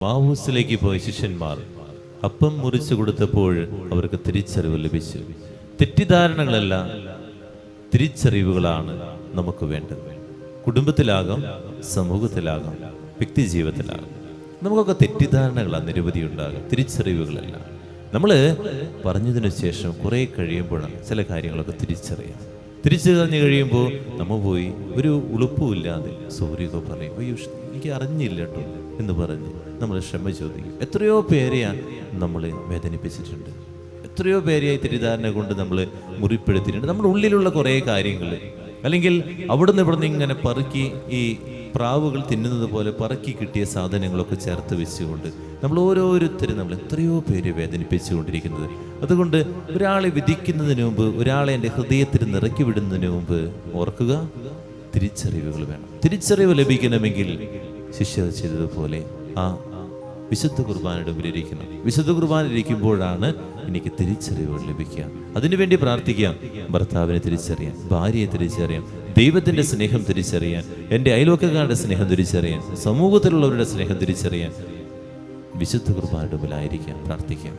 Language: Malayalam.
മാവൂസിലേക്ക് പോയ ശിഷ്യന്മാർ അപ്പം മുറിച്ചു കൊടുത്തപ്പോൾ അവർക്ക് തിരിച്ചറിവ് ലഭിച്ചു. തെറ്റിദ്ധാരണകളല്ല, തിരിച്ചറിവുകളാണ് നമുക്ക് വേണ്ടത്. കുടുംബത്തിലാകാം, സമൂഹത്തിലാകാം, വ്യക്തി ജീവിതത്തിലാകാം. നമുക്കൊക്കെ തെറ്റിദ്ധാരണകളാണ് നിരവധി ഉണ്ടാകാം, തിരിച്ചറിവുകളല്ല. നമ്മൾ പറഞ്ഞതിന് ശേഷം കുറേ കഴിയുമ്പോഴാണ് ചില കാര്യങ്ങളൊക്കെ തിരിച്ചറിയാം. തിരിച്ചറിഞ്ഞു കഴിയുമ്പോൾ നമ്മൾ പോയി ഒരു ഉളുപ്പുമില്ലാതെ സോറിയൊക്കെ പറയും, അയ്യോ എനിക്ക് അറിഞ്ഞില്ല കേട്ടോ എന്ന് പറഞ്ഞ് നമ്മൾ ക്ഷമ ചോദിക്കും. എത്രയോ പേരെയാണ് നമ്മൾ വേദനിപ്പിച്ചിട്ടുണ്ട്, എത്രയോ പേരെയായി തെറ്റിദ്ധാരണ കൊണ്ട് നമ്മൾ മുറിപ്പെടുത്തിയിട്ടുണ്ട്. നമ്മുടെ ഉള്ളിലുള്ള കുറേ കാര്യങ്ങൾ, അല്ലെങ്കിൽ അവിടുന്ന് ഇവിടുന്ന് ഇങ്ങനെ പറക്കി ഈ പ്രാവുകൾ തിന്നുന്നത് പോലെ പറക്കി കിട്ടിയ സാധനങ്ങളൊക്കെ ചേർത്ത് വെച്ചുകൊണ്ട് നമ്മൾ ഓരോരുത്തരും നമ്മൾ എത്രയോ പേര് വേദനിപ്പിച്ചു കൊണ്ടിരിക്കുന്നത്. അതുകൊണ്ട് ഒരാളെ വിധിക്കുന്നതിന് മുമ്പ്, ഒരാളെ എൻ്റെ ഹൃദയത്തിൽ നിറക്കി വിടുന്നതിന് മുമ്പ് ഓർക്കുക, തിരിച്ചറിവുകൾ വേണം. തിരിച്ചറിവ് ലഭിക്കണമെങ്കിൽ ശിഷ്യർ ചെയ്തതുപോലെ ആ വിശുദ്ധ കുർബാനയുടെ മുമ്പിലിരിക്കണം. വിശുദ്ധ കുർബാന ഇരിക്കുമ്പോഴാണ് എനിക്ക് തിരിച്ചറിവുകൾ ലഭിക്കുക. അതിനുവേണ്ടി പ്രാർത്ഥിക്കാം. ഭർത്താവിനെ തിരിച്ചറിയാൻ, ഭാര്യയെ തിരിച്ചറിയാൻ, ദൈവത്തിൻ്റെ സ്നേഹം തിരിച്ചറിയാൻ, എൻ്റെ അയൽവക്കക്കാരുടെ സ്നേഹം തിരിച്ചറിയാൻ, സമൂഹത്തിലുള്ളവരുടെ സ്നേഹം തിരിച്ചറിയാൻ വിശുദ്ധ കുർബാനയുടെ മുമ്പിലായിരിക്കാം, പ്രാർത്ഥിക്കാം.